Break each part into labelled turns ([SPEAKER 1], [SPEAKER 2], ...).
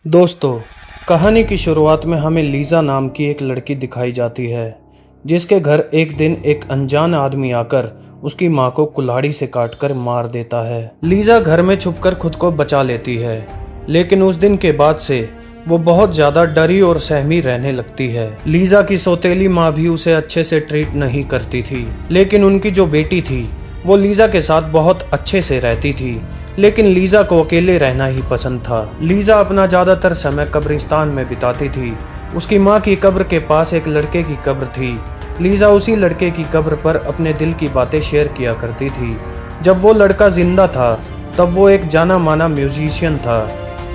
[SPEAKER 1] दोस्तों, कहानी की शुरुआत में हमें लीज़ा नाम की एक लड़की दिखाई जाती है जिसके घर एक दिन एक अनजान आदमी आकर उसकी मां को कुल्हाड़ी से काटकर मार देता है। लीज़ा घर में छुपकर खुद को बचा लेती है, लेकिन उस दिन के बाद से वो बहुत ज्यादा डरी और सहमी रहने लगती है। लीज़ा की सौतेली माँ भी उसे अच्छे से ट्रीट नहीं करती थी, लेकिन उनकी जो बेटी थी वो लीज़ा के साथ बहुत अच्छे से रहती थी। लेकिन लीज़ा को अकेले रहना ही पसंद था। लीज़ा अपना ज्यादातर समय कब्रिस्तान में बिताती थी। उसकी माँ की कब्र के पास एक लड़के की कब्र थी। लीज़ा उसी लड़के की कब्र पर अपने दिल की बातें शेयर किया करती थी। जब वो लड़का जिंदा था तब वो एक जाना माना म्यूजिशियन था।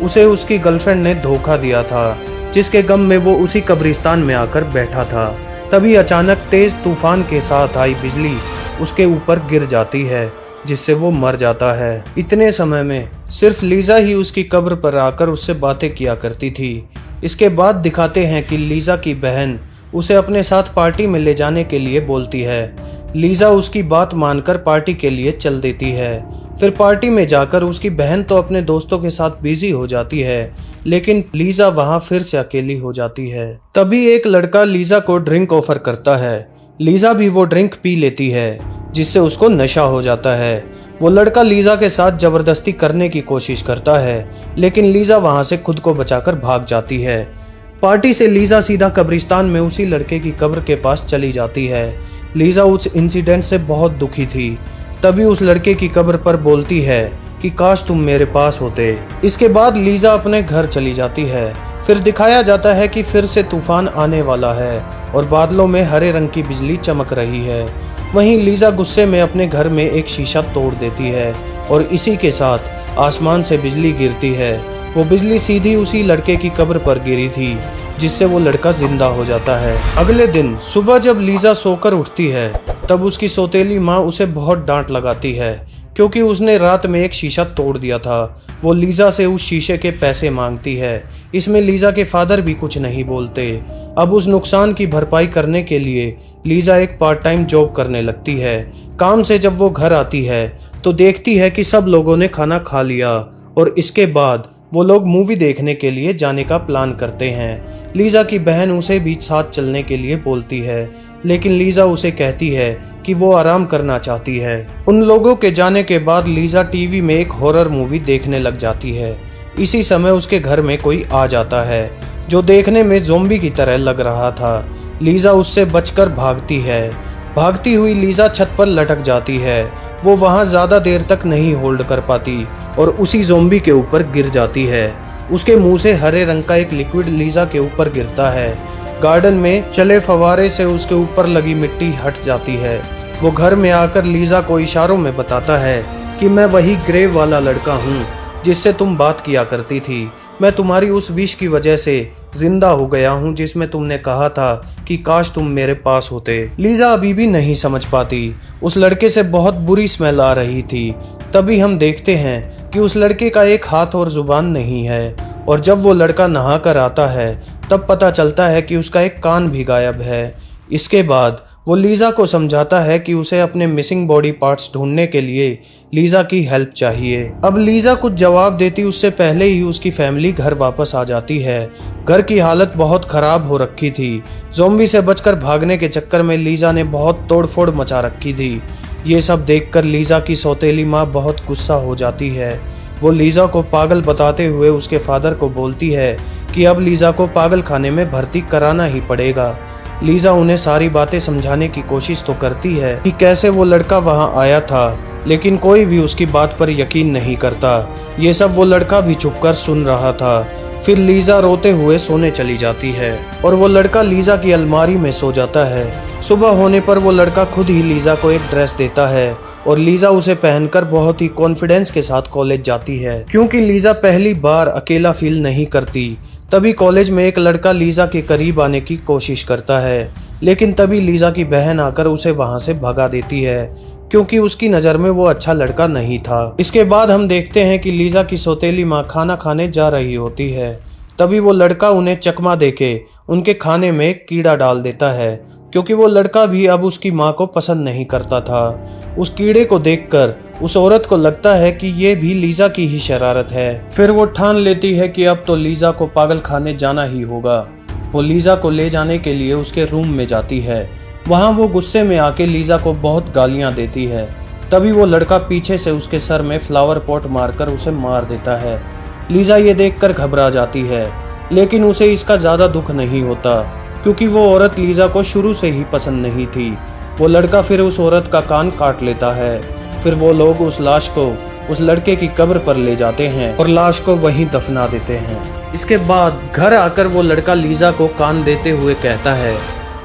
[SPEAKER 1] उसे उसकी गर्लफ्रेंड ने धोखा दिया था, जिसके गम में वो उसी कब्रिस्तान में आकर बैठा था। तभी अचानक तेज तूफान के साथ आई बिजली उसके ऊपर गिर जाती है, जिससे वो मर जाता है। इतने समय में सिर्फ लीज़ा ही उसकी कब्र पर आकर उससे बातें किया करती थी। इसके बाद दिखाते हैं कि लीज़ा की बहन उसे अपने साथ पार्टी में ले जाने के लिए बोलती है। लीज़ा उसकी बात मानकर पार्टी के लिए चल देती है। फिर पार्टी में जाकर उसकी बहन तो अपने दोस्तों के साथ बिजी हो जाती है, लेकिन लीज़ा वहां फिर से अकेली हो जाती है। तभी एक लड़का लीज़ा को ड्रिंक ऑफर करता है। लीज़ा भी वो ड्रिंक पी लेती है, जिससे उसको नशा हो जाता है। वो लड़का लीज़ा के साथ जबरदस्ती करने की कोशिश करता है, लेकिन लीज़ा वहां से खुद को बचाकर भाग जाती है। पार्टी से लीज़ा सीधा कब्रिस्तान में उसी लड़के की कब्र के पास चली जाती है। लीज़ा उस इंसिडेंट से बहुत दुखी थी। तभी उस लड़के की कब्र पर बोलती है कि काश तुम मेरे पास होते। इसके बाद लीज़ा अपने घर चली जाती है। फिर दिखाया जाता है कि फिर से तूफान आने वाला है और बादलों में हरे रंग की बिजली चमक रही है। वहीं लीज़ा गुस्से में अपने घर में एक शीशा तोड़ देती है और इसी के साथ आसमान से बिजली गिरती है। वो बिजली सीधी उसी लड़के की कब्र पर गिरी थी, जिससे वो लड़का जिंदा हो जाता है। अगले दिन सुबह जब लीज़ा सोकर उठती है तब उसकी सौतेली माँ उसे बहुत डांट लगाती है, क्योंकि उसने रात में एक शीशा तोड़ दिया था। वो लीज़ा से उस शीशे के पैसे मांगती है। इसमें लीज़ा के फादर भी कुछ नहीं बोलते। अब उस नुकसान की भरपाई करने के लिए लीज़ा एक पार्ट टाइम जॉब करने लगती है। काम से जब वो घर आती है तो देखती है कि सब लोगों ने खाना खा लिया और इसके बाद वो लोग मूवी देखने के लिए जाने का प्लान करते हैं। लीज़ा की बहन उसे भी साथ चलने के लिए बोलती है, लेकिन लीज़ा उसे कहती है कि वो आराम करना चाहती है। उन लोगों के जाने के बाद लीज़ा टीवी में एक हॉरर मूवी देखने लग जाती है। इसी समय उसके घर में कोई आ जाता है जो देखने में ज़ोंबी की तरह लग रहा था। लीज़ा उससे बचकर भागती है। भागती हुई लीज़ा छत पर लटक जाती है। वो वहां ज़्यादा देर तक नहीं होल्ड कर पाती और उसी ज़ोंबी के ऊपर गिर जाती है। उसके मुंह से हरे रंग का एक लिक्विड लीज़ा के ऊपर गिरता है। गार्डन में चले फवारे से उसके ऊपर लगी मिट्टी हट जाती है। वो घर में आकर लीज़ा को इशारों में बताता है कि मैं वही ग्रेव वाला लड़का हूँ जिससे तुम बात किया करती थी। मैं तुम्हारी उस विश की वजह से जिंदा हो गया हूँ जिसमें तुमने कहा था कि काश तुम मेरे पास होते। लीज़ा अभी भी नहीं समझ पाती। उस लड़के से बहुत बुरी स्मेल आ रही थी। तभी हम देखते हैं कि उस लड़के का एक हाथ और जुबान नहीं है, और जब वो लड़का नहा कर आता है तब पता चलता है कि उसका एक कान भी गायब है। इसके बाद वो लीज़ा को समझाता है कि उसे अपने मिसिंग बॉडी पार्ट्स ढूंढने के लिए लीज़ा की हेल्प चाहिए। अब लीज़ा कुछ जवाब देती उससे पहले ही उसकी फैमिली घर वापस आ जाती है। घर की हालत बहुत खराब हो रखी थी। ज़ॉम्बी से बचकर भागने के चक्कर में लीज़ा ने बहुत तोड़फोड़ मचा रखी थी। ये सब देखकर लीज़ा की सौतेली माँ बहुत गुस्सा हो जाती है। वो लीज़ा को पागल बताते हुए उसके फादर को बोलती है कि अब लीज़ा को पागल खाने में भर्ती कराना ही पड़ेगा। लीज़ा उन्हें सारी बातें समझाने की कोशिश तो करती है कि कैसे वो लड़का वहां आया था, लेकिन कोई भी उसकी बात पर यकीन नहीं करता। ये सब वो लड़का भी छुपकर सुन रहा था। फिर लीज़ा रोते हुए सोने चली जाती है और वो लड़का लीज़ा की अलमारी में सो जाता है। सुबह होने पर वो लड़का खुद ही लीज़ा को एक ड्रेस देता है और लीज़ा उसे पहनकर बहुत ही कॉन्फिडेंस के साथ कॉलेज जाती है, क्योंकि लीज़ा पहली बार अकेला फील नहीं करती। तभी कॉलेज में एक लड़का लीज़ा के करीब आने की कोशिश करता है, लेकिन तभी लीज़ा की बहन आकर उसे वहां से भगा देती है, क्योंकि उसकी नज़र में वो अच्छा लड़का नहीं था। इसके बाद हम देखते हैं कि लीज़ा की सौतेली माँ खाना खाने जा रही होती है। तभी वो लड़का उन्हें चकमा देके उनके खाने में कीड़ा डाल देता है, क्योंकि वो लड़का भी अब उसकी माँ को पसंद नहीं करता था। उस कीड़े को देखकर उस औरत को लगता है कि ये भी लीजा की ही शरारत है। फिर वो ठान लेती है कि अब तो लीजा को पागल खाने जाना ही होगा। वो लीजा को ले जाने के लिए उसके रूम में जाती है। वहां वो गुस्से में आके लीजा को बहुत गालियां देती है। तभी वो लड़का पीछे से उसके सर में फ्लावर पॉट मारकर उसे मार देता है। लीजा ये देखकर घबरा जाती है, लेकिन उसे इसका ज्यादा दुख नहीं होता क्योंकि वो औरत लीजा को शुरू से ही पसंद नहीं थी। वो लड़का फिर उस औरत का कान काट लेता है। फिर वो लोग उस लाश को उस लड़के की कब्र पर ले जाते हैं और लाश को वहीं दफना देते हैं। इसके बाद घर आकर वो लड़का लीजा को कान देते हुए कहता है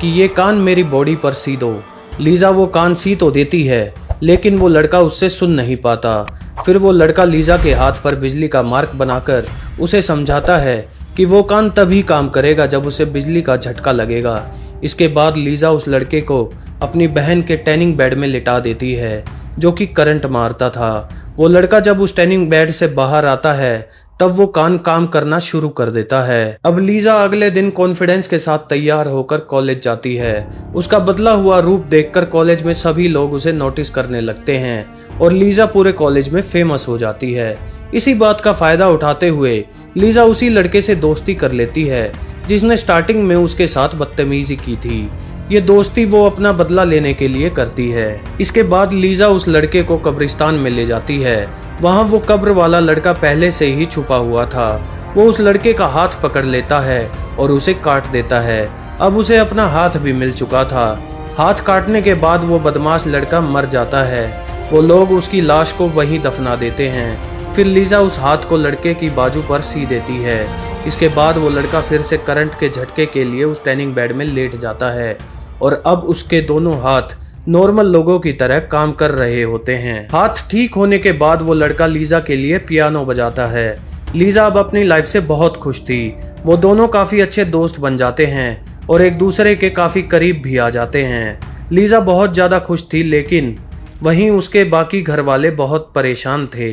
[SPEAKER 1] कि ये कान मेरी बॉडी पर सी दो। लीजा वो कान सी तो देती है, लेकिन वो लड़का उससे सुन नहीं पाता। फिर वो लड़का लीजा के हाथ पर बिजली का मार्क बनाकर उसे समझाता है कि वो कान तभी काम करेगा जब उसे बिजली का झटका लगेगा। इसके बाद लीजा उस लड़के को अपनी बहन के टैनिंग बेड में लिटा देती है, जो कि करंट मारता था। वो लड़का जब उस टैनिंग बेड से बाहर आता है तब वो कान काम करना शुरू कर देता है। अब लीजा अगले दिन कॉन्फिडेंस के साथ तैयार होकर कॉलेज जाती है। उसका बदला हुआ रूप देखकर कॉलेज में सभी लोग उसे नोटिस करने लगते हैं और लीजा पूरे कॉलेज में फेमस हो जाती है। इसी बात का फायदा उठाते हुए लीजा उसी लड़के से दोस्ती कर लेती है जिसने स्टार्टिंग में उसके साथ बदतमीजी की थी। ये दोस्ती वो अपना बदला लेने के लिए करती है। इसके बाद लीजा उस लड़के को कब्रिस्तान में ले जाती है। वहां वो कब्र वाला लड़का पहले से ही छुपा हुआ था। वो उस लड़के का हाथ पकड़ लेता है और उसे काट देता है। अब उसे अपना हाथ भी मिल चुका था। हाथ काटने के बाद वो बदमाश लड़का मर जाता है। वो लोग उसकी लाश को वहीं दफना देते हैं। फिर लीजा उस हाथ को लड़के की बाजू पर सी देती है। इसके बाद वो लड़का फिर से करंट के झटके के लिए उस टैनिंग बेड में लेट जाता है और अब उसके दोनों हाथ नॉर्मल लोगों की तरह काम कर रहे होते हैं। हाथ ठीक होने के बाद वो लड़का लीजा के लिए पियानो बजाता है। लीजा अब अपनी लाइफ से बहुत खुश थी। वो दोनों काफी अच्छे दोस्त बन जाते हैं और एक दूसरे के काफी करीब भी आ जाते हैं। लीजा बहुत ज्यादा खुश थी, लेकिन वहीं उसके बाकी घर वाले बहुत परेशान थे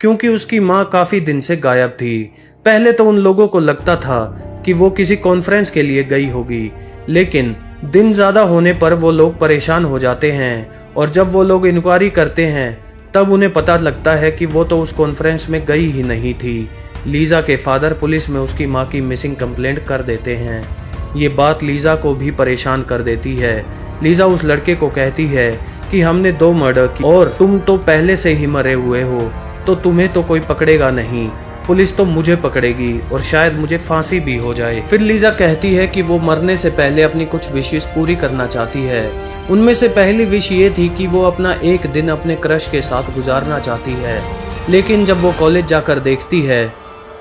[SPEAKER 1] क्योंकि उसकी माँ काफी दिन से गायब थी। पहले तो उन लोगों को लगता था कि वो किसी कॉन्फ्रेंस के लिए गई होगी, लेकिन दिन ज्यादा होने पर वो लोग परेशान हो जाते हैं और जब वो लोग इंक्वायरी करते हैं तब उन्हें पता लगता है कि वो तो उस कॉन्फ्रेंस में गई ही नहीं थी। लीजा के फादर पुलिस में उसकी माँ की मिसिंग कंप्लेंट कर देते हैं। ये बात लीजा को भी परेशान कर देती है। लीजा उस लड़के को कहती है कि हमने 2 मर्डर की और तुम तो पहले से ही मरे हुए हो, तो तुम्हें तो कोई पकड़ेगा नहीं। पुलिस तो मुझे पकड़ेगी और शायद मुझे फांसी भी हो जाए। फिर लीजा कहती है कि वो मरने से पहले अपनी कुछ विशेष पूरी करना चाहती है। उनमें से पहली विश ये थी कि वो अपना एक दिन अपने क्रश के साथ गुजारना चाहती है, लेकिन जब वो कॉलेज जाकर देखती है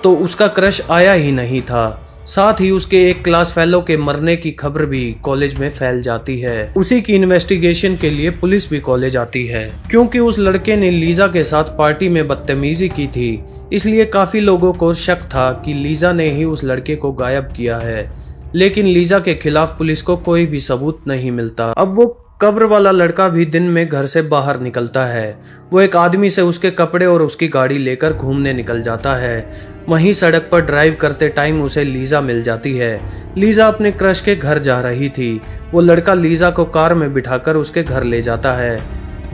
[SPEAKER 1] तो उसका क्रश आया ही नहीं था। साथ ही उसके एक क्लास फेलो के मरने की खबर भी कॉलेज में फैल जाती है। उसी की इन्वेस्टिगेशन के लिए पुलिस भी कॉलेज आती है। क्योंकि उस लड़के ने लीजा के साथ पार्टी में बदतमीजी की थी, इसलिए काफी लोगों को शक था कि लीजा ने ही उस लड़के को गायब किया है, लेकिन लीजा के खिलाफ पुलिस को कोई भी सबूत नहीं मिलता। अब वो कब्र वाला लड़का भी दिन में घर से बाहर निकलता है। वो एक आदमी से उसके कपड़े और उसकी गाड़ी लेकर घूमने निकल जाता है। वहीं सड़क पर ड्राइव करते टाइम उसे लीजा मिल जाती है। लीजा अपने क्रश के घर जा रही थी। वो लड़का लीजा को कार में बिठाकर उसके घर ले जाता है।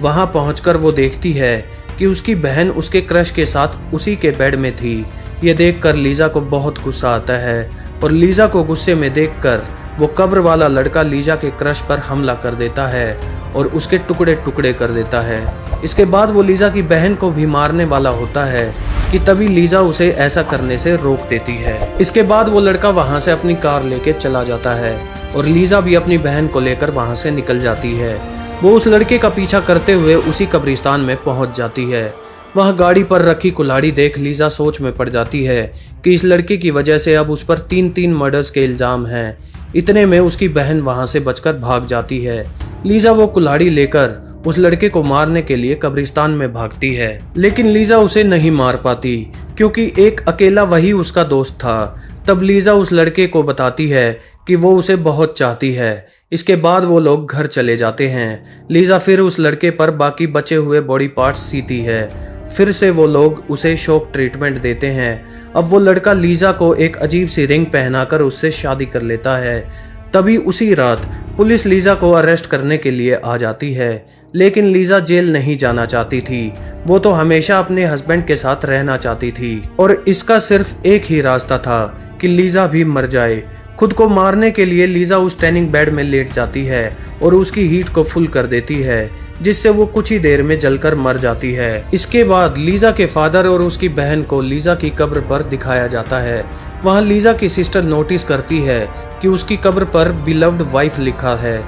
[SPEAKER 1] वहां पहुंचकर वो देखती है कि उसकी बहन उसके क्रश के साथ उसी के बेड में थी। ये देखकर लीजा को बहुत गुस्सा आता है और लीजा को गुस्से में देखकर वो कब्र वाला लड़का लीजा के क्रश पर हमला कर देता है और उसके टुकड़े टुकड़े कर देता है। इसके बाद वो लीजा की बहन को भी मारने वाला होता है कि तभी लीजा उसे ऐसा करने से रोक देती है। इसके बाद वो लड़का वहां से अपनी कार लेके चला जाता है और लीजा भी अपनी बहन को लेकर वहां से निकल जाती है। वो उस लड़के का पीछा करते हुए उसी कब्रिस्तान में पहुंच जाती है। वहां गाड़ी पर रखी कुल्हाड़ी देख लीजा सोच में पड़ जाती है कि इस लड़के की वजह से अब उस पर 3 मर्डर्स के इल्जाम हैं। इतने में उसकी बहन वहां से बचकर भाग जाती है। लीजा वो कुल्हाड़ी लेकर उस लड़के को मारने के लिए कब्रिस्तान में भागती है, लेकिन लीजा उसे नहीं मार पाती क्योंकि एक अकेला वही उसका दोस्त था। तब लीजा उस लड़के को बताती है कि वो उसे बहुत चाहती है। इसके बाद वो लोग घर चले जाते हैं। लीजा फिर उस लड़के पर बाकी बचे हुए बॉडी पार्ट्स सीती है। फिर से वो लोग उसे शॉक ट्रीटमेंट देते हैं। अब वो लड़का लीजा को एक अजीब सी रिंग पहनाकर उससे शादी कर लेता है। तभी उसी रात पुलिस लीजा को अरेस्ट करने के लिए आ जाती है, लेकिन लीजा जेल नहीं जाना चाहती थी। वो तो हमेशा अपने हस्बैंड के साथ रहना चाहती थी और इसका सिर्फ एक ही रास्ता था कि लीजा भी मर जाए। खुद को मारने के लिए लीजा उस टैनिंग बेड में लेट जाती है और उसकी हीट को फुल कर देती है, जिससे वो कुछ ही देर में जलकर मर जाती है। इसके बाद लीजा के फादर और उसकी बहन को लीजा की कब्र पर दिखाया जाता है। वहाँ लीजा की सिस्टर नोटिस करती है कि उसकी कब्र पर बिलव्ड वाइफ लिखा है।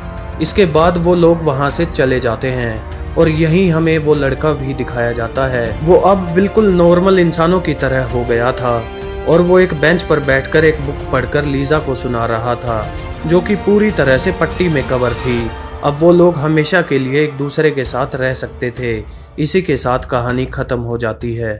[SPEAKER 1] इसके बाद वो लोग वहाँ से चले जाते हैं और यहीं हमें वो लड़का भी दिखाया जाता है। वो अब बिल्कुल नॉर्मल इंसानों की तरह हो गया था और वो एक बेंच पर बैठकर एक बुक पढ़कर लीजा को सुना रहा था, जो कि पूरी तरह से पट्टी में कवर थी। अब वो लोग हमेशा के लिए एक दूसरे के साथ रह सकते थे। इसी के साथ कहानी खत्म हो जाती है।